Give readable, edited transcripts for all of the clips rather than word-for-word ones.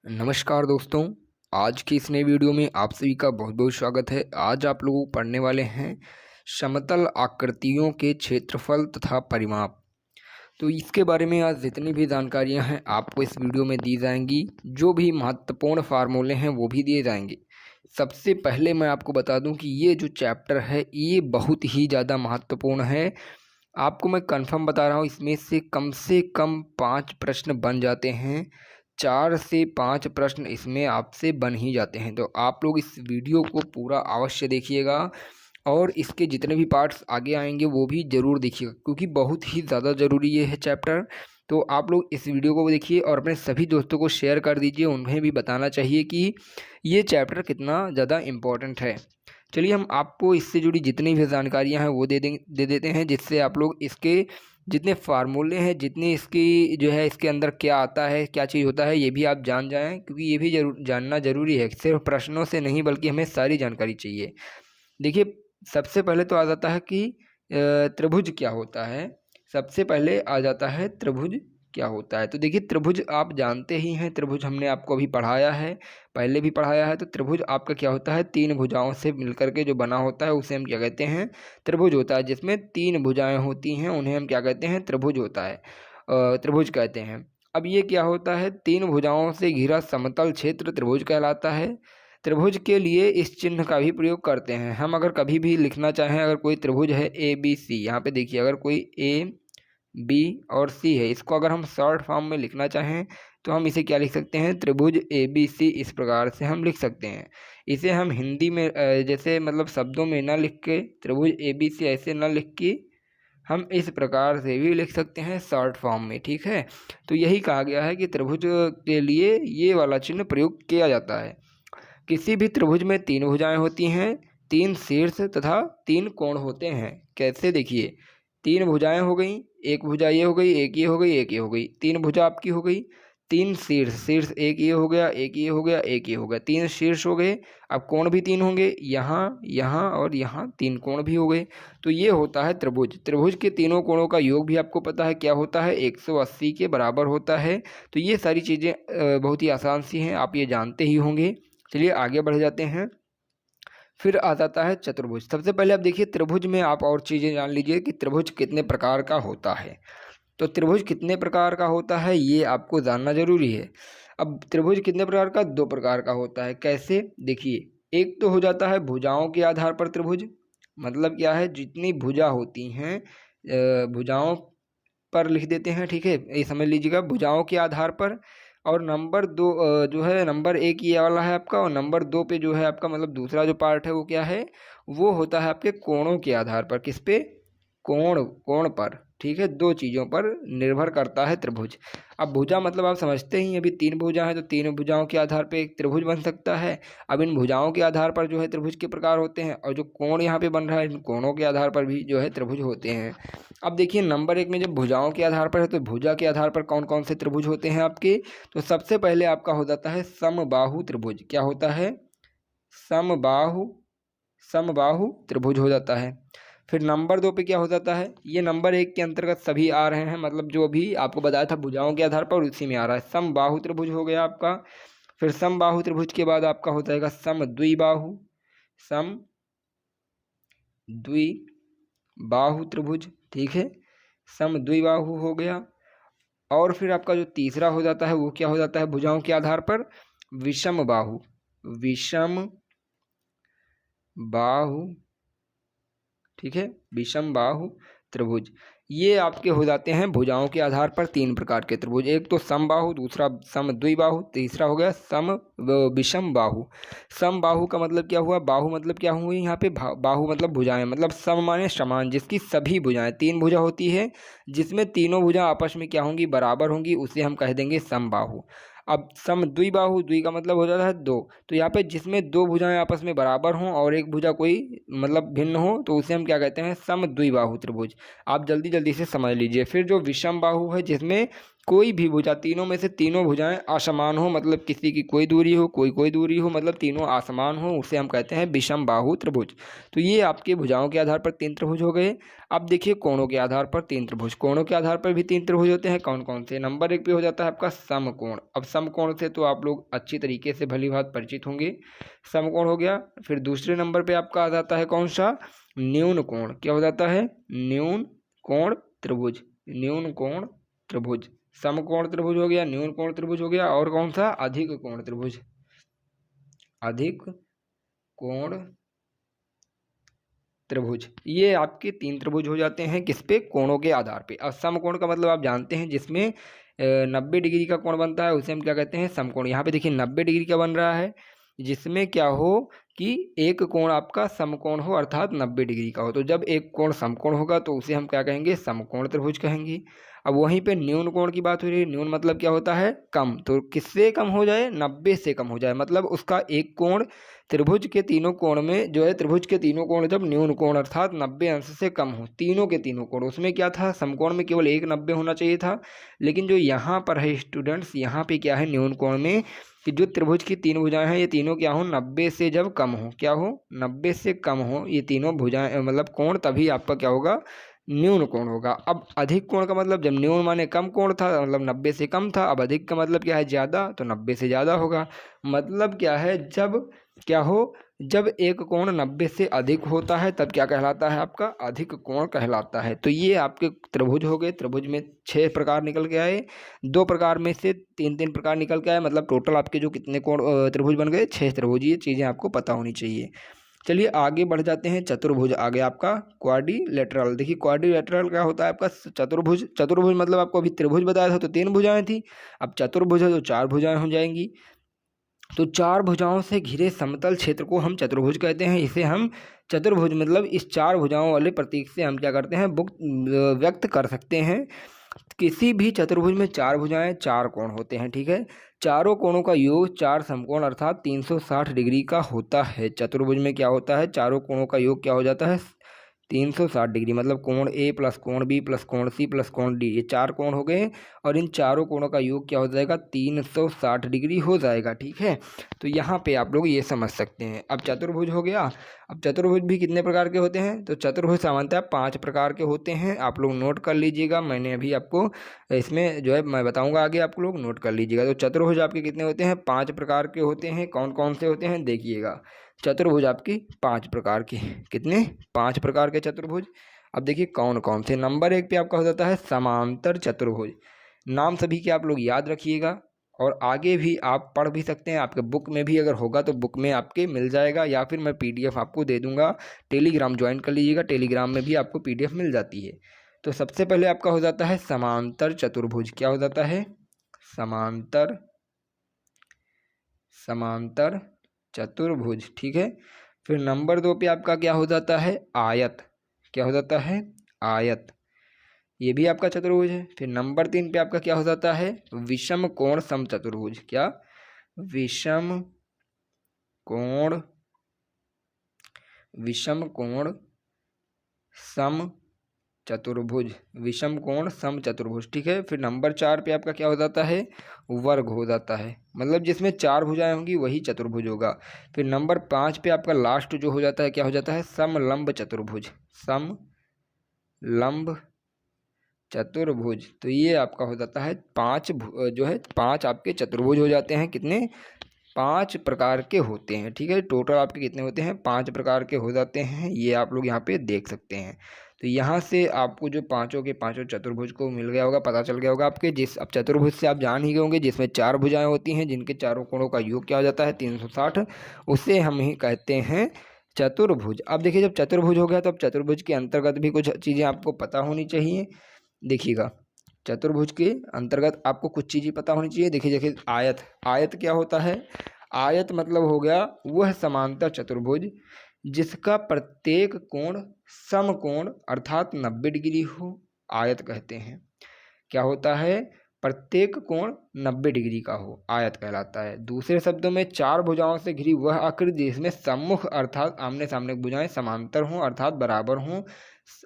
नमस्कार दोस्तों। आज की इस नई वीडियो में आप सभी का बहुत बहुत स्वागत है। आज आप लोग पढ़ने वाले हैं समतल आकृतियों के क्षेत्रफल तथा परिमाप। तो इसके बारे में आज जितनी भी जानकारियां हैं आपको इस वीडियो में दी जाएंगी। जो भी महत्वपूर्ण फार्मूले हैं वो भी दिए जाएंगे। सबसे पहले मैं आपको बता दूं कि ये जो चैप्टर है ये बहुत ही ज़्यादा महत्वपूर्ण है। आपको मैं कंफर्म बता रहा हूँ, इसमें से कम 5 प्रश्न बन जाते हैं। 4 से 5 प्रश्न इसमें आपसे बन ही जाते हैं। तो आप लोग इस वीडियो को पूरा अवश्य देखिएगा और इसके जितने भी पार्ट्स आगे आएंगे वो भी ज़रूर देखिएगा, क्योंकि बहुत ही ज़्यादा ज़रूरी ये है चैप्टर। तो आप लोग इस वीडियो को देखिए और अपने सभी दोस्तों को शेयर कर दीजिए। उन्हें भी बताना चाहिए कि ये चैप्टर कितना ज़्यादा इम्पोर्टेंट है। चलिए हम आपको इससे जुड़ी जितनी भी जानकारियां हैं वो दे देते हैं, जिससे आप लोग इसके जितने फार्मूले हैं, जितनी इसकी जो है इसके अंदर क्या आता है, क्या चीज़ होता है, ये भी आप जान जाएं, क्योंकि ये भी जानना ज़रूरी है। सिर्फ प्रश्नों से नहीं बल्कि हमें सारी जानकारी चाहिए। देखिए, सबसे पहले तो आ जाता है कि त्रिभुज क्या होता है। सबसे पहले आ जाता है त्रिभुज क्या होता है। तो देखिए, त्रिभुज आप जानते ही हैं, त्रिभुज हमने आपको अभी पढ़ाया है, पहले भी पढ़ाया है। तो त्रिभुज आपका क्या होता है, 3 भुजाओं से मिलकर के जो बना होता है उसे हम क्या कहते हैं, त्रिभुज होता है। जिसमें 3 भुजाएं होती हैं उन्हें हम क्या कहते हैं, त्रिभुज होता है, त्रिभुज कहते हैं। अब ये क्या होता है, 3 भुजाओं से घिरा समतल क्षेत्र त्रिभुज कहलाता है। त्रिभुज के लिए इस चिन्ह का भी प्रयोग करते हैं हम। अगर कभी भी लिखना चाहें, अगर कोई त्रिभुज है ए बी सी, यहाँ पे देखिए, अगर कोई ए बी और सी है, इसको अगर हम शॉर्ट फॉर्म में लिखना चाहें तो हम इसे क्या लिख सकते हैं, त्रिभुज ए बी सी, इस प्रकार से हम लिख सकते हैं। इसे हम हिंदी में जैसे मतलब शब्दों में ना लिख के, त्रिभुज ए बी सी ऐसे ना लिख के, हम इस प्रकार से भी लिख सकते हैं शॉर्ट फॉर्म में। ठीक है, तो यही कहा गया है कि त्रिभुज के लिए ये वाला चिन्ह प्रयोग किया जाता है। किसी भी त्रिभुज में 3 भुजाएं होती हैं, 3 शीर्ष तथा 3 कोण होते हैं। कैसे, देखिए, 3 भुजाएं हो गई, एक भुजा ये हो गई, एक ये हो गई, एक ये हो गई, 3 भुजा आपकी हो गई। 3 शीर्ष, शीर्ष एक ये हो गया, एक ये हो गया, एक ये हो गया, 3 शीर्ष हो गए। अब कोण भी 3 होंगे, यहाँ यहाँ और यहाँ 3 कोण भी हो गए। तो ये होता है त्रिभुज। त्रिभुज के तीनों कोणों का योग भी आपको पता है क्या होता है, 180 के बराबर होता है। तो ये सारी चीज़ें बहुत ही आसान सी हैं, आप ये जानते ही होंगे। चलिए आगे बढ़ जाते हैं। फिर आ जाता है चतुर्भुज। सबसे पहले आप देखिए, त्रिभुज में आप और चीज़ें जान लीजिए कि त्रिभुज कितने प्रकार का होता है। तो त्रिभुज कितने प्रकार का होता है ये आपको जानना जरूरी है। अब त्रिभुज कितने प्रकार का, 2 प्रकार का होता है। कैसे, देखिए, एक तो हो जाता है भुजाओं के आधार पर त्रिभुज। मतलब क्या है, जितनी भुजा होती हैं भुजाओं पर लिख देते हैं। ठीक है, ये समझ लीजिएगा, भुजाओं के आधार पर। और नंबर 2 जो है, नंबर 1 ये वाला है आपका, और नंबर 2 पे जो है आपका मतलब दूसरा जो पार्ट है वो क्या है, वो होता है आपके कोणों के आधार पर। किस पे, कोण, कोण पर। ठीक है, 2 चीज़ों पर निर्भर करता है त्रिभुज। अब भुजा मतलब आप समझते ही, अभी 3 भुजा है तो 3 भुजाओं के आधार पर एक त्रिभुज बन सकता है। अब इन भुजाओं के आधार पर जो है त्रिभुज के प्रकार होते हैं, और जो कोण यहाँ पे बन रहा है, इन कोणों के आधार पर भी जो है त्रिभुज होते हैं। अब देखिए, नंबर 1 में जब भुजाओं के आधार पर है तो भुजा के आधार पर कौन कौन से त्रिभुज होते हैं आपके। तो सबसे पहले आपका हो जाता है समबाहु त्रिभुज। क्या होता है, समबाहु, समबाहु त्रिभुज हो जाता है। फिर नंबर 2 पे क्या हो जाता है, ये नंबर 1 के अंतर्गत सभी आ रहे हैं, मतलब जो भी आपको बताया था भुजाओं के आधार पर उसी में आ रहा है। समबाहु त्रिभुज हो गया आपका। फिर समबाहु त्रिभुज के बाद आपका हो जाएगा समद्विबाहु, सम द्विबाहु त्रिभुज। ठीक है, समद्विबाहु हो गया। और फिर आपका जो तीसरा हो जाता है वो क्या हो जाता है, भुजाओं के आधार पर विषम बाहु, विषम बाहु। ठीक है, विषम बाहु त्रिभुज। ये आपके हो जाते हैं भुजाओं के आधार पर 3 प्रकार के त्रिभुज। एक तो समबाहु, दूसरा समद्विबाहु, तीसरा हो गया विषम बाहु। समबाहु का मतलब क्या हुआ, बाहु मतलब क्या हुई यहाँ पे, बाहु मतलब भुजाएं, मतलब सम माने समान, जिसकी सभी भुजाएं, 3 भुजा होती है जिसमें तीनों भुजा आपस में क्या होंगी, बराबर होंगी, उसे हम कह देंगे समबाहु। अब समद्विबाहु, द्वि का मतलब हो जाता है 2। तो यहाँ पे जिसमें 2 भुजाएं आपस में बराबर हों और एक भुजा कोई मतलब भिन्न हो तो उसे हम क्या कहते हैं, समद्विबाहु त्रिभुज। आप जल्दी जल्दी से समझ लीजिए। फिर जो विषम बाहु है, जिसमें कोई भी भुजा, तीनों में से तीनों भुजाएं असमान हो, मतलब किसी की कोई दूरी हो, कोई दूरी हो, मतलब तीनों असमान हो, उसे हम कहते हैं विषम बाहु त्रिभुज। तो ये आपके भुजाओं के आधार पर 3 त्रिभुज हो गए। अब देखिए कोणों के आधार पर 3 त्रिभुज, कोणों के आधार पर भी 3 त्रिभुज होते हैं। कौन कौन से? नंबर 1 पे हो जाता है आपका समकोण। अब समकोण से तो आप लोग अच्छी तरीके से भली बात परिचित होंगे, समकोण हो गया। फिर दूसरे नंबर पर आपका आ जाता है कौन सा? न्यून कोण। क्या हो जाता है? न्यून कोण त्रिभुज, न्यून कोण त्रिभुज। समकोण त्रिभुज हो गया, न्यून कोण त्रिभुज हो गया, और कौन सा? अधिक कोण त्रिभुज, अधिक कोण त्रिभुज। ये आपके 3 त्रिभुज हो जाते हैं, किस पे? कोणों के आधार पे। अब समकोण का मतलब आप जानते हैं, जिसमें 90 डिग्री का कोण बनता है उसे हम क्या कहते हैं? समकोण। यहाँ पे देखिए 90 डिग्री का बन रहा है, जिसमें क्या हो कि एक कोण आपका समकोण हो, अर्थात 90 डिग्री का हो। तो जब एक कोण समकोण होगा तो उसे हम क्या कहेंगे? समकोण त्रिभुज कहेंगे। अब वहीं पे न्यून कोण की बात हो रही है। न्यून मतलब क्या होता है? कम। तो किससे कम हो जाए? 90 से कम हो जाए, मतलब उसका एक कोण त्रिभुज के तीनों कोण में जो है, त्रिभुज के तीनों कोण जब न्यून कोण अर्थात 90 अंश से कम हो, तीनों के तीनों कोण। उसमें क्या था? समकोण में केवल एक 90 होना चाहिए था, लेकिन जो यहाँ पर है स्टूडेंट्स, यहाँ पे क्या है न्यून कोण में, कि जो त्रिभुज की 3 भुजाएं हैं ये तीनों क्या हो? 90 से जब कम हो, क्या हो? 90 से कम हो ये तीनों भुजाएं, मतलब कोण, तभी आपका क्या होगा? न्यून कोण होगा। अब अधिक कोण का मतलब, जब न्यून माने कम कोण था, मतलब 90 से कम था। अब अधिक का मतलब क्या है? ज़्यादा, तो 90 से ज़्यादा होगा। मतलब क्या है? जब क्या हो? जब एक कोण 90 से अधिक होता है तब क्या कहलाता है? आपका अधिक कोण कहलाता है। तो ये आपके त्रिभुज हो गए। त्रिभुज में 6 प्रकार निकल के आए, 2 प्रकार में से 3 प्रकार निकल के आए, मतलब टोटल आपके जो कितने कोण त्रिभुज बन गए? 6 त्रिभुज। ये चीज़ें आपको पता होनी चाहिए। चलिए आगे बढ़ जाते हैं। चतुर्भुज आ गया आपका, क्वाड्रिलेटरल। देखिए क्वाड्रिलेटरल क्या होता है आपका? चतुर्भुज। चतुर्भुज मतलब आपको अभी त्रिभुज बताया था तो 3 भुजाएं थी, अब चतुर्भुज है तो 4 भुजाएं हो जाएंगी। तो 4 भुजाओं से घिरे समतल क्षेत्र को हम चतुर्भुज कहते हैं। इसे हम चतुर्भुज, मतलब इस 4 भुजाओं वाले प्रतीक से हम क्या करते हैं? व्यक्त कर सकते हैं। किसी भी चतुर्भुज में 4 भुजाएं, 4 कोण होते हैं, ठीक है। चारों कोणों का योग 4 समकोण अर्थात 360 डिग्री का होता है। चतुर्भुज में क्या होता है? चारों कोणों का योग क्या हो जाता है? 360 डिग्री, मतलब कोण ए प्लस कोण बी प्लस कोण सी प्लस कोण डी, ये 4 कोण हो गए, और इन चारों कोणों का योग क्या हो जाएगा? 360 डिग्री हो जाएगा, ठीक है। तो यहाँ पे आप लोग ये समझ सकते हैं। अब चतुर्भुज हो गया। अब चतुर्भुज भी कितने प्रकार के होते हैं? तो चतुर्भुज सामान्यतः 5 प्रकार के होते हैं। आप लोग नोट कर लीजिएगा, मैंने अभी आपको इसमें जो है मैं बताऊंगा आगे, आप लोग नोट कर लीजिएगा। तो चतुर्भुज आपके कितने होते हैं? 5 प्रकार के होते हैं। कौन कौन से होते हैं देखिएगा। चतुर्भुज आपकी 5 प्रकार की, कितने? 5 प्रकार के चतुर्भुज। अब देखिए कौन कौन से। नंबर 1 पे आपका हो जाता है समांतर चतुर्भुज। नाम सभी के आप लोग याद रखिएगा, और आगे भी आप पढ़ भी सकते हैं। आपके बुक में भी अगर होगा तो बुक में आपके मिल जाएगा, या फिर मैं PDF आपको दे दूंगा। टेलीग्राम ज्वाइन कर लीजिएगा, टेलीग्राम में भी आपको PDF मिल जाती है। तो सबसे पहले आपका हो जाता है समांतर चतुर्भुज। क्या हो जाता है? समांतर समांतर चतुर्भुज, ठीक है। फिर नंबर 2 पे आपका क्या हो जाता है? आयत। क्या हो जाता है? आयत। ये भी आपका चतुर्भुज है। फिर नंबर 3 पे आपका क्या हो जाता है? विषम कोण समचतुर्भुज। क्या? विषम कोण, विषम कोण सम चतुर्भुज, विषम कोण सम चतुर्भुज, ठीक है। फिर नंबर 4 पे आपका क्या हो जाता है? वर्ग हो जाता है, मतलब जिसमें 4 भुजाएं होंगी वही चतुर्भुज होगा। फिर नंबर 5 पे आपका लास्ट जो हो जाता है, क्या हो जाता है? समलंब चतुर्भुज, समलंब चतुर्भुज। तो ये आपका हो जाता है 5 जो है 5 आपके चतुर्भुज हो जाते हैं। कितने? 5 प्रकार के होते हैं, ठीक है। टोटल आपके कितने होते हैं? 5 प्रकार के हो जाते हैं। ये आप लोग यहाँ पे देख सकते हैं। तो यहाँ से आपको जो पांचों के पांचों चतुर्भुज को मिल गया होगा, पता चल गया होगा आपके। जिस अब चतुर्भुज से आप जान ही गए होंगे, जिसमें 4 भुजाएं होती हैं, जिनके चारों कोणों का योग क्या हो जाता है? 360। उसे हम ही कहते हैं चतुर्भुज। अब देखिए जब चतुर्भुज हो गया तो अब चतुर्भुज के अंतर्गत भी कुछ चीज़ें आपको पता होनी चाहिए। देखिएगा चतुर्भुज के अंतर्गत आपको कुछ चीज़ें पता होनी चाहिए। देखिए देखिए आयत। आयत क्या होता है? आयत मतलब हो गया वह समांतर चतुर्भुज जिसका प्रत्येक कोण समकोण अर्थात 90 डिग्री हो, आयत कहते हैं। क्या होता है? प्रत्येक कोण 90 डिग्री का हो, आयत कहलाता है। दूसरे शब्दों में 4 भुजाओं से घिरी वह आकृति जिसमें सम्मुख अर्थात आमने सामने भुजाएं समांतर हों अर्थात बराबर हों,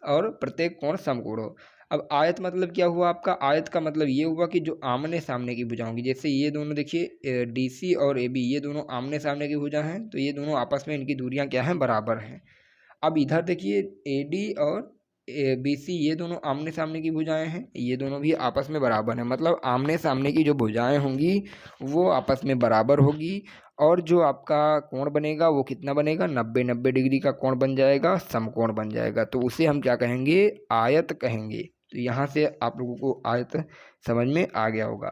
और प्रत्येक कोण समकोण हो। अब आयत मतलब क्या हुआ आपका, आयत का मतलब ये हुआ कि जो आमने सामने की भुजा होंगी, जैसे ये दोनों देखिए DC और AB ये दोनों आमने सामने की भुजा हैं, तो ये दोनों आपस में इनकी दूरियां क्या हैं, बराबर हैं। अब इधर देखिए AD और BC ये दोनों आमने सामने की भुजाएं हैं, ये दोनों भी आपस में बराबर हैं, मतलब आमने सामने की जो भुजाएं होंगी वो आपस में बराबर होगी। और जो आपका कोण बनेगा वो कितना बनेगा, 90 डिग्री का कोण बन जाएगा, समकोण बन जाएगा। तो उसे हम क्या कहेंगे, आयत कहेंगे। तो यहाँ से आप लोगों को आयत समझ में आ गया होगा।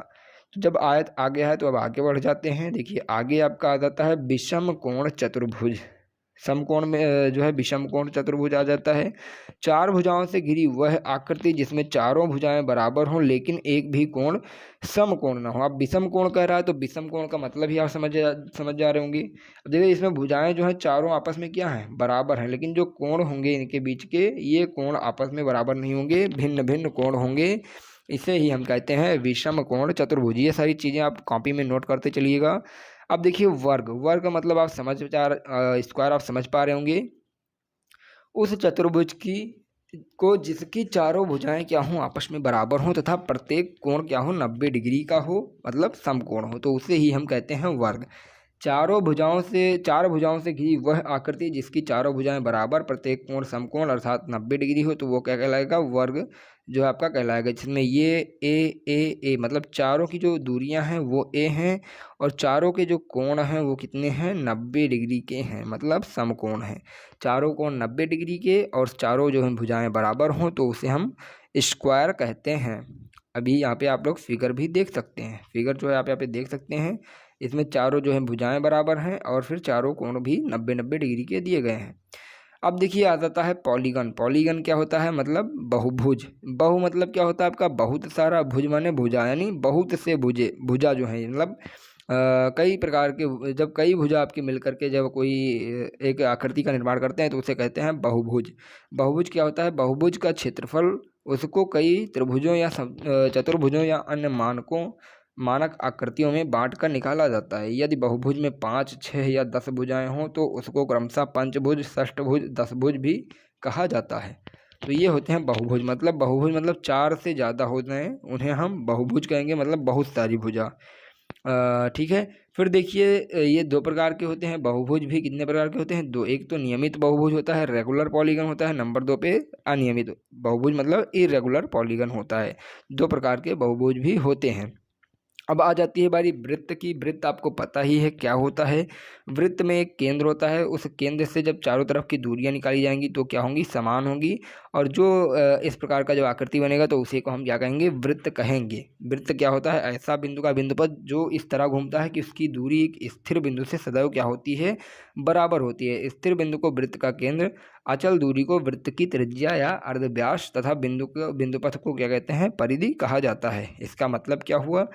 तो जब आयत आ गया है तो अब आगे बढ़ जाते हैं। देखिए आगे आपका आ जाता है विषम कोण चतुर्भुज। समकोण में जो है विषम कोण चतुर्भुज आ जाता है। चार भुजाओं से घिरी वह आकृति जिसमें चारों भुजाएं बराबर हों लेकिन एक भी कोण समकोण ना हो। अब विषम कोण कह रहा है तो विषम कोण का मतलब ही आप समझ जा रहे होंगे। अब देखिए इसमें भुजाएं जो है चारों आपस में क्या है, बराबर हैं, लेकिन जो कोण होंगे इनके बीच के ये कोण आपस में बराबर नहीं होंगे, भिन्न भिन्न कोण होंगे। इसे ही हम कहते हैं विषम कोण चतुर्भुज। ये सारी चीज़ें आप कॉपी में नोट करते चलिएगा। अब देखिए वर्ग, वर्ग मतलब आप स्क्वायर आप समझ पा रहे होंगे। उस चतुर्भुज की को जिसकी चारों भुजाएं क्या हों, आपस में बराबर हों तथा प्रत्येक कोण क्या हो, 90 डिग्री का हो, मतलब समकोण हो, तो उसे ही हम कहते हैं वर्ग। चार भुजाओं से घिरी वह आकृति जिसकी चारों भुजाएं बराबर, प्रत्येक कोण समकोण अर्थात 90 डिग्री हो, तो वो क्या कहलाएगा, वर्ग जो आपका कहलाएगा। जिसमें ये ए मतलब चारों की जो दूरियां हैं वो a हैं और चारों के जो कोण हैं वो कितने हैं, 90 डिग्री के हैं, मतलब समकोण हैं। चारों कोण 90 डिग्री के और चारों जो हैं भुजाएं बराबर हों तो उसे हम स्क्वायर कहते हैं। अभी यहाँ पे आप लोग फिगर भी देख सकते हैं, फिगर जो है आप यहाँ पे देख सकते हैं। इसमें चारों जो है भुजाएं बराबर हैं और फिर चारों कोण भी 90 डिग्री के दिए गए हैं। अब देखिए आ जाता है पॉलीगन। पॉलीगन क्या होता है, मतलब बहुभुज। बहु मतलब क्या होता है आपका, बहुत सारा, भुज माने भुजा, यानी बहुत से भुजा जो है, मतलब कई प्रकार के, जब कई भुजा आपके मिलकर के जब कोई एक आकृति का निर्माण करते हैं तो उसे कहते हैं बहुभुज। बहुभुज क्या होता है, बहुभुज का क्षेत्रफल उसको कई त्रिभुजों या चतुर्भुजों या अन्य मानक आकृतियों में बांट कर निकाला जाता है। यदि बहुभुज में 5, 6 या 10 भुजाएं हों तो उसको क्रमशः पंचभुज, षष्ठभुज, 10भुज भी कहा जाता है। तो ये होते हैं बहुभुज। बहुभुज मतलब 4 से ज़्यादा होते हैं, उन्हें हम बहुभुज कहेंगे, मतलब बहुत सारी भुजा। ठीक है। फिर देखिए ये दो प्रकार के होते हैं बहुभुज भी। कितने प्रकार के होते हैं, दो। एक तो नियमित बहुभुज होता है, रेगुलर पॉलीगन होता है। नंबर 2 पे अनियमित बहुभुज मतलब इरेगुलर पॉलीगन होता है। दो प्रकार के बहुभुज भी होते हैं। अब आ जाती है बारी वृत्त की। वृत्त आपको पता ही है क्या होता है। वृत्त में एक केंद्र होता है, उस केंद्र से जब चारों तरफ की दूरियां निकाली जाएंगी तो क्या होंगी, समान होंगी। और जो इस प्रकार का जो आकृति बनेगा तो उसी को हम क्या कहेंगे, वृत्त कहेंगे। वृत्त क्या होता है, ऐसा बिंदु का बिंदुपथ जो इस तरह घूमता है कि उसकी दूरी एक स्थिर बिंदु से सदैव क्या होती है, बराबर होती है। स्थिर बिंदु को वृत्त का केंद्र, अचल दूरी को वृत्त की त्रिज्या या अर्धव्यास तथा बिंदुपथ को क्या कहते हैं, परिधि कहा जाता है। इसका मतलब क्या हुआ,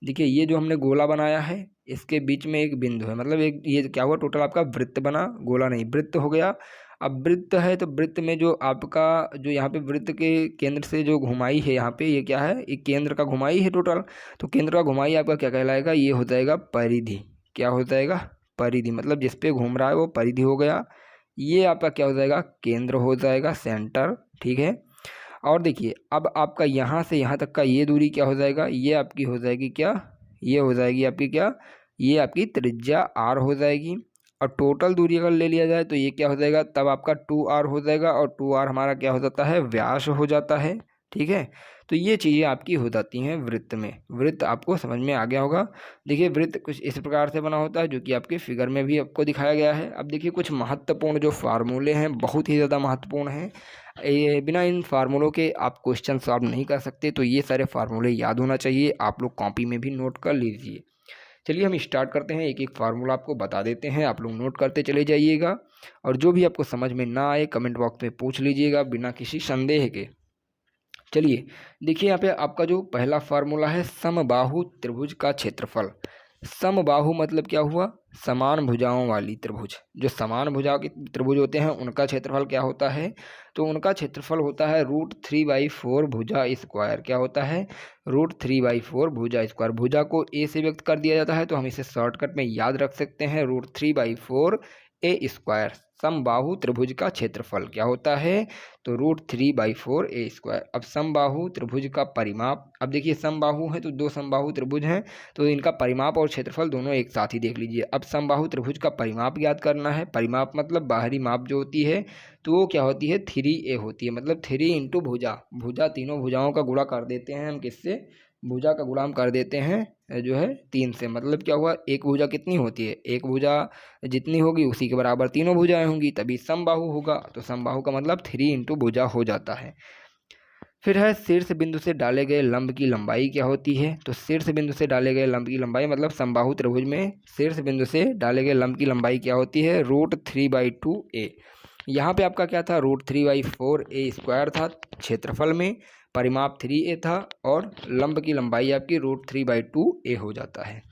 देखिए ये जो हमने गोला बनाया है इसके बीच में एक बिंदु है, मतलब एक ये क्या हुआ, टोटल आपका वृत्त बना, गोला नहीं, वृत्त हो गया। अब वृत्त है तो वृत्त में जो आपका जो यहाँ पे वृत्त के केंद्र से जो घुमाई है, यहाँ पे ये क्या है, एक केंद्र का घुमाई है टोटल। तो केंद्र का घुमाई आपका क्या कहलाएगा, ये हो जाएगा परिधि। क्या हो जाएगा, परिधि, मतलब जिस पे घूम रहा है वो परिधि हो गया। ये आपका क्या हो जाएगा, केंद्र हो जाएगा, सेंटर। ठीक है। और देखिए अब आपका यहाँ से यहाँ तक का ये दूरी क्या हो जाएगा, ये आपकी हो जाएगी क्या, ये हो जाएगी आपकी क्या, ये आपकी त्रिज्या r हो जाएगी। और टोटल दूरी अगर ले लिया जाए तो ये क्या हो जाएगा, तब आपका 2r हो जाएगा। और 2r हमारा क्या हो जाता है, व्यास हो जाता है। ठीक है। तो ये चीज़ें आपकी हो जाती हैं वृत्त में। वृत्त आपको समझ में आ गया होगा। देखिए वृत्त कुछ इस प्रकार से बना होता है जो कि आपके फिगर में भी आपको दिखाया गया है। अब देखिए कुछ महत्वपूर्ण जो फार्मूले हैं, बहुत ही ज़्यादा महत्वपूर्ण हैं। बिना इन फार्मूलों के आप क्वेश्चन सॉल्व नहीं कर सकते, तो ये सारे फार्मूले याद होना चाहिए, आप लोग कॉपी में भी नोट कर लीजिए। चलिए हम स्टार्ट करते हैं, एक एक फार्मूला आपको बता देते हैं, आप लोग नोट करते चले जाइएगा। और जो भी आपको समझ में ना आए कमेंट बॉक्स में पूछ लीजिएगा बिना किसी संदेह के। चलिए देखिए यहाँ पे आपका जो पहला फार्मूला है, समबाहु त्रिभुज का क्षेत्रफल। समबाहु मतलब क्या हुआ, समान भुजाओं वाली त्रिभुज। जो समान भुजाओं के त्रिभुज होते हैं उनका क्षेत्रफल क्या होता है, तो उनका क्षेत्रफल होता है √3/4 भुजा स्क्वायर। क्या होता है, √3/4 भुजा स्क्वायर। भुजा को a से व्यक्त कर दिया जाता है तो हम इसे शॉर्टकट में याद रख सकते हैं, √3/4 ए स्क्वायर। समबाहु त्रिभुज का क्षेत्रफल क्या होता है? तो √3/4 ए स्क्वायर। अब समबाहु त्रिभुज का परिमाप, अब देखिए समबाहु है तो दो समबाहु त्रिभुज हैं, तो इनका परिमाप और क्षेत्रफल दोनों एक साथ ही देख लीजिए। अब समबाहु त्रिभुज का परिमाप याद करना है। परिमाप मतलब बाहरी माप जो होती है तो वो क्या होती है? 3a होती है, मतलब 3 इंटू भुजा। भुजा तीनों भुजाओं का गुणा कर देते हैं हम किससे? भुजा का गुणा हम कर देते हैं जो है 3 से। मतलब क्या हुआ? एक भुजा कितनी होती है? एक भुजा जितनी होगी उसी के बराबर तीनों भुजाएं होंगी, तभी समबाहु होगा। तो समबाहु का मतलब 3 इंटू भुजा हो जाता है। फिर है शीर्ष बिंदु से डाले गए लंब की लंबाई क्या होती है? तो शीर्ष बिंदु से डाले गए लंब की लंबाई मतलब समबाहु त्रिभुज में शीर्ष बिंदु से डाले गए लंब की लंबाई क्या होती है? √3/2a। यहाँ पे आपका क्या था? √3/4 ए स्क्वायर था क्षेत्रफल में, परिमाप 3a था और लंब की लंबाई आपकी √3/2a हो जाता है।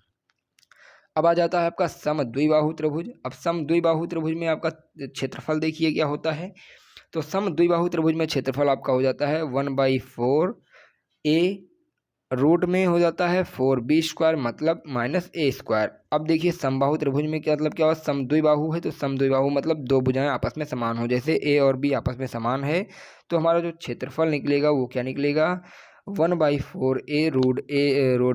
अब आ जाता है आपका समद्विबाहु त्रिभुज। अब समद्विबाहु त्रिभुज में आपका क्षेत्रफल देखिए क्या होता है। तो समद्विबाहु त्रिभुज में क्षेत्रफल आपका हो जाता है 1/4 a, रूट में हो जाता है 4b स्क्वायर मतलब -a स्क्वायर। अब देखिए समबाहु त्रिभुज में क्या मतलब क्या हुआ? समद्विबाहु है तो समद्विबाहु मतलब दो भुजाएं आपस में समान हो। जैसे a और b आपस में समान है तो हमारा जो क्षेत्रफल निकलेगा वो क्या निकलेगा? 1/4 a root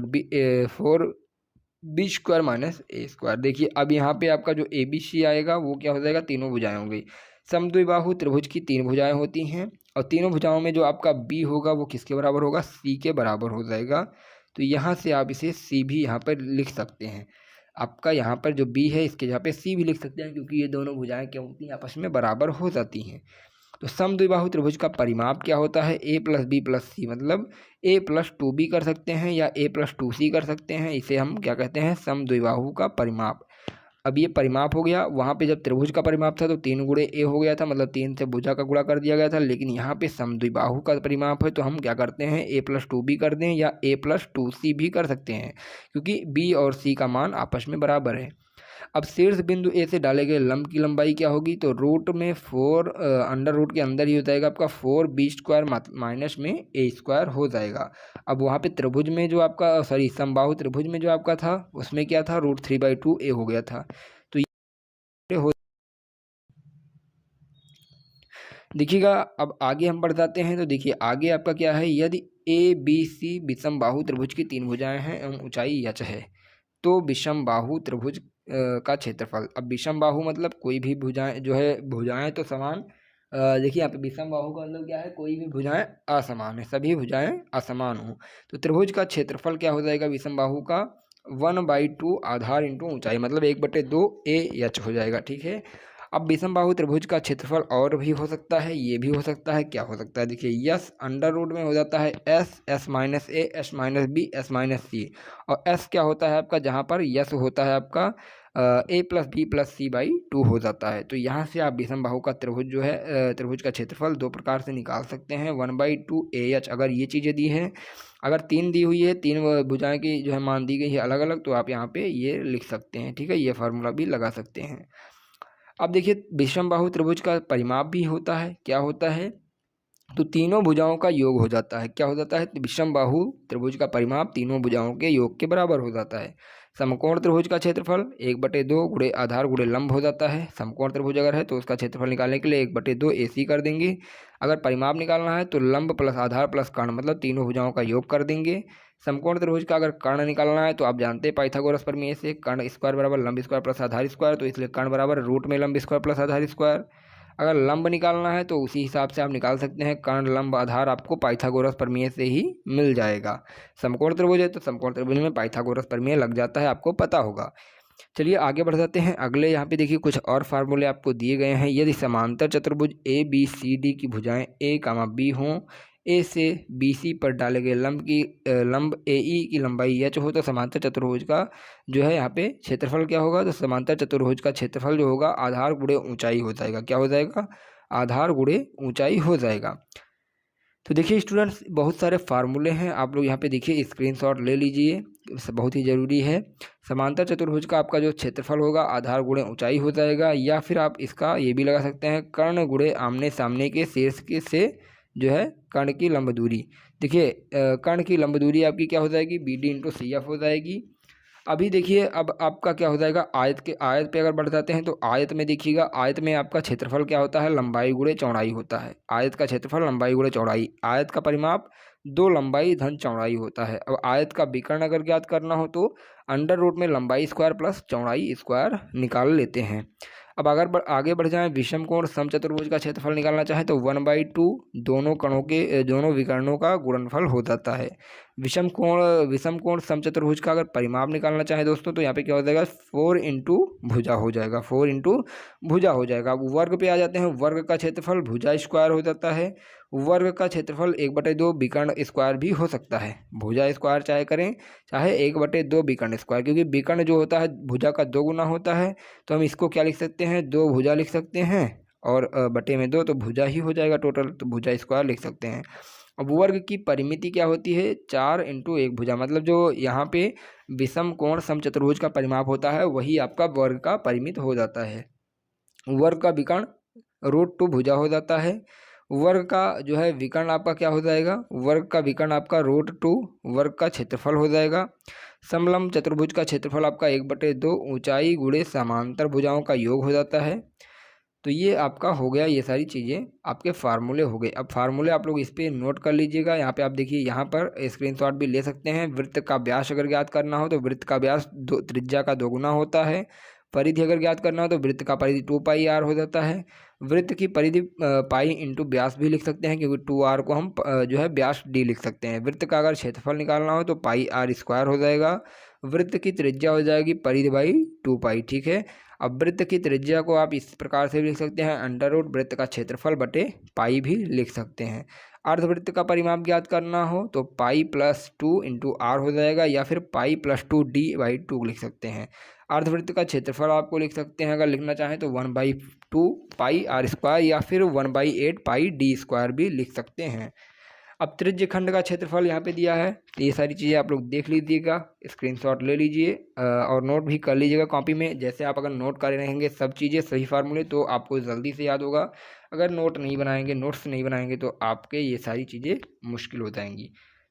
b 4b square -a square. देखिए अब यहाँ पे आपका जो ABC आएगा वो क्या हो जाएगा? तीनों भुजाएं होंगी। समद्विबाहु त्रिभुज की 3 भुजाएं होती हैं और तीनों भुजाओं में जो आपका b होगा वो किसके बराबर होगा? c के बराबर हो जाएगा। तो यहाँ से आप इसे c भी यहाँ पर लिख सकते हैं। आपका यहाँ पर जो b है इसके जगह पे c भी लिख सकते हैं, क्योंकि ये दोनों भुजाएं क्या होती हैं? आपस में बराबर हो जाती हैं। तो समद्विबाहु त्रिभुज का परिमाप क्या होता है? a + b + c, मतलब a + 2b कर सकते हैं या a + 2c कर सकते हैं। इसे हम क्या कहते हैं? समद्विबाहु का परिमाप। अब ये परिमाप हो गया। वहाँ पे जब त्रिभुज का परिमाप था तो 3 गुणे a हो गया था, मतलब 3 से भुजा का गुणा कर दिया गया था। लेकिन यहाँ पे समद्विबाहु का परिमाप है तो हम क्या करते हैं? a + 2b कर दें या a + 2c भी कर सकते हैं, क्योंकि b और c का मान आपस में बराबर है। अब शीर्ष बिंदु ए से डाले गए लंब की लंबाई क्या होगी? तो रूट में 4 अंडर रूट के अंदर ही हो जाएगा आपका 4b स्क्वायर माइनस में a स्क्वायर हो जाएगा। अब वहाँ पे त्रिभुज में जो आपका समबाहु त्रिभुज में जो आपका था उसमें क्या था? √3/2a हो गया था। तो ये हो देखिएगा। अब आगे हम बढ़ जाते हैं तो देखिए आगे आपका क्या है? यदि ABC विषमबाहु त्रिभुज की 3 भुजाएं हैं एवं ऊंचाई h है तो विषमबाहु त्रिभुज का क्षेत्रफल। अब विषमबाहु मतलब कोई भी भुजाएं जो है, भुजाएं तो समान, देखिए यहाँ पे विषमबाहु का मतलब क्या है? कोई भी भुजाएं असमान है, सभी भुजाएं असमान हो। तो त्रिभुज का क्षेत्रफल क्या हो जाएगा विषमबाहु का? 1/2 आधार इंटू ऊंचाई, मतलब 1/2 AH हो जाएगा। ठीक है। अब विषमबाहु त्रिभुज का क्षेत्रफल और भी हो सकता है, ये भी हो सकता है। क्या हो सकता है? देखिए यस अंडर रूट में हो जाता है s, s - a, s - b, s - c। और s क्या होता है आपका? जहाँ पर यस होता है आपका a + b + c/2 हो जाता है। तो यहाँ से आप विषमबाहु का त्रिभुज जो है त्रिभुज का क्षेत्रफल दो प्रकार से निकाल सकते हैं। 1/2 AH अगर ये चीज़ें दी हैं, अगर 3 दी हुई है, 3 भुजाएं की जो है मान दी गई है अलग अलग, तो आप यहाँ पे ये लिख सकते हैं। ठीक है, ये फार्मूला भी लगा सकते हैं। अब देखिए विषमबाहु त्रिभुज का परिमाप भी होता है। क्या होता है? तो तीनों भुजाओं का योग हो जाता है। क्या हो जाता है? विषमबाहु त्रिभुज का परिमाप तीनों भुजाओं के योग के बराबर हो जाता है। समकोण त्रिभुज का क्षेत्रफल 1/2 गुणे आधार गुणे लंब हो जाता है। समकोण त्रिभुज अगर है तो उसका क्षेत्रफल निकालने के लिए 1/2 AC कर देंगे। अगर परिमाप निकालना है तो लंब प्लस आधार प्लस कर्ण, मतलब तीनों भुजाओं का योग कर देंगे। समकोण त्रिभुज का अगर कर्ण निकालना है तो आप जानते हैं पाइथागोरस प्रमेय से, कर्ण स्क्वायर बराबर लंब स्क्वायर प्लस आधार स्क्वायर, तो इसलिए कर्ण बराबर रूट में लंब स्क्वायर प्लस आधार स्क्वायर। अगर लंब निकालना है तो उसी हिसाब से आप निकाल सकते हैं। कर्ण लंब आधार आपको पाइथागोरस प्रमेय से ही मिल जाएगा। समकोण त्रिभुज है तो समकोण त्रिभुज में पाइथागोरस प्रमेय लग जाता है, आपको पता होगा। चलिए आगे बढ़ जाते हैं। अगले यहाँ पे देखिए कुछ और फार्मूले आपको दिए गए हैं। यदि समांतर चतुर्भुज ABCD की भुजाएं A, B हों, A से BC पर डाले गए लंब AE की लंबाई h हो तो समांतर चतुर्भुज का जो है यहाँ पे क्षेत्रफल क्या होगा? तो समांतर चतुर्भुज का क्षेत्रफल जो होगा आधार गुणे ऊंचाई हो जाएगा। क्या हो जाएगा? आधार गुणे ऊंचाई हो जाएगा। तो देखिए स्टूडेंट्स बहुत सारे फार्मूले हैं, आप लोग यहाँ पे देखिए स्क्रीनशॉट ले लीजिए, बहुत ही ज़रूरी है। समांतर चतुर्भुज का आपका जो क्षेत्रफल होगा आधार गुणे ऊंचाई हो जाएगा, या फिर आप इसका ये भी लगा सकते हैं कर्ण गुणे आमने सामने के शीर्ष के से जो है कर्ण की लंब दूरी। देखिए कर्ण की लंब दूरी आपकी क्या हो जाएगी? BD × CF हो जाएगी। अभी देखिए अब आपका क्या हो जाएगा, आयत पे अगर बढ़ जाते हैं तो आयत में देखिएगा, आयत में आपका क्षेत्रफल क्या होता है, लंबाई गुणे चौड़ाई होता है। आयत का क्षेत्रफल लंबाई गुणे चौड़ाई, आयत का परिमाप 2 लंबाई धन चौड़ाई होता है। अब आयत का विकर्ण अगर ज्ञात करना हो तो अंडर रूट में लंबाई स्क्वायर प्लस चौड़ाई स्क्वायर निकाल लेते हैं। अब अगर आगे बढ़ जाएं, विषम कोण समचतुर्भुज का क्षेत्रफल निकालना चाहें तो 1/2 दोनों कणों के दोनों विकर्णों का गुणनफल हो जाता है। विषम कोण समचतुर्भुज का अगर परिमाप निकालना चाहे दोस्तों तो यहाँ पे क्या हो जाएगा, 4 इंटू भुजा हो जाएगा, 4 इंटू भुजा हो जाएगा। अब वर्ग पे आ जाते हैं, वर्ग का क्षेत्रफल भुजा स्क्वायर हो जाता है। वर्ग का क्षेत्रफल 1/2 विकर्ण स्क्वायर भी हो सकता है। भुजा स्क्वायर चाहे करें चाहे 1/2 विकर्ण स्क्वायर, क्योंकि विकर्ण जो होता है भुजा का 2 गुना होता है, तो हम इसको क्या लिख सकते हैं, 2 भुजा लिख सकते हैं और बटे में 2 तो भुजा ही हो जाएगा टोटल, तो भुजा स्क्वायर लिख सकते हैं। अब वर्ग की परिमिति क्या होती है, 4 इंटू 1 भुजा, मतलब जो यहाँ पे विषम कोण समचतुर्भुज का परिमाप होता है वही आपका वर्ग का परिमित हो जाता है। वर्ग का विकर्ण √2 भुजा हो जाता है। वर्ग का जो है विकर्ण आपका क्या हो जाएगा, वर्ग का विकर्ण आपका √2 वर्ग का क्षेत्रफल हो जाएगा। समलंब चतुर्भुज का क्षेत्रफल आपका 1/2 ऊंचाई गुणे समांतर भुजाओं का योग हो जाता है। तो ये आपका हो गया, ये सारी चीज़ें आपके फार्मूले हो गए। अब फार्मूले आप लोग इस पर नोट कर लीजिएगा। यहाँ पे आप देखिए, यहाँ पर स्क्रीनशॉट भी ले सकते हैं। वृत्त का व्यास अगर ज्ञात करना हो तो वृत्त का व्यास त्रिज्या का 2 गुना होता है। परिधि अगर ज्ञात करना हो तो वृत्त का परिधि 2πr हो जाता है। वृत्त की परिधि पाई इंटू व्यास भी लिख सकते हैं, क्योंकि 2r को हम जो है व्यास d लिख सकते हैं। वृत्त का अगर क्षेत्रफल निकालना हो तो πr² हो जाएगा। वृत्त की त्रिज्या हो जाएगी परिधि बाई 2π, ठीक है। अब वृत्त की त्रिज्या को आप इस प्रकार से भी लिख सकते हैं, अंडर रूट वृत्त का क्षेत्रफल बटे पाई भी लिख सकते हैं। अर्धवृत्त का परिमाप ज्ञात करना हो तो π+2 इंटू r हो जाएगा, या फिर π+2 d/2 लिख सकते हैं। अर्धवृत्त का क्षेत्रफल आपको लिख सकते हैं, अगर लिखना चाहें तो 1/2 πr² या फिर 1/8 πd² भी लिख सकते हैं। अब त्रिज्य खंड का क्षेत्रफल यहाँ पे दिया है, ये सारी चीज़ें आप लोग देख लीजिएगा, स्क्रीनशॉट ले लीजिए और नोट भी कर लीजिएगा कॉपी में। जैसे आप अगर नोट कर रहेंगे सब चीज़ें सही फार्मूले तो आपको जल्दी से याद होगा। अगर नोट्स नहीं बनाएंगे तो आपके ये सारी चीज़ें मुश्किल हो जाएंगी।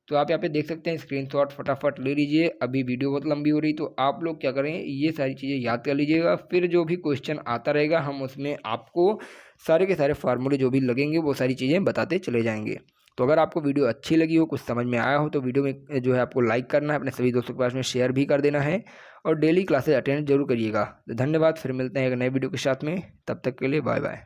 तो आप यहाँ पे देख सकते हैं, स्क्रीनशॉट फटाफट ले लीजिए। अभी वीडियो बहुत लंबी हो रही तो आप लोग क्या करें, ये सारी चीज़ें याद कर लीजिएगा। फिर जो भी क्वेश्चन आता रहेगा हम उसमें आपको सारे के सारे फार्मूले जो भी लगेंगे वो सारी चीज़ें बताते चले जाएंगे। तो अगर आपको वीडियो अच्छी लगी हो, कुछ समझ में आया हो तो वीडियो में जो है आपको लाइक करना है, अपने सभी दोस्तों के पास में शेयर भी कर देना है और डेली क्लासेज अटेंड जरूर करिएगा। तो धन्यवाद, फिर मिलते हैं एक नए वीडियो के साथ में, तब तक के लिए बाय बाय।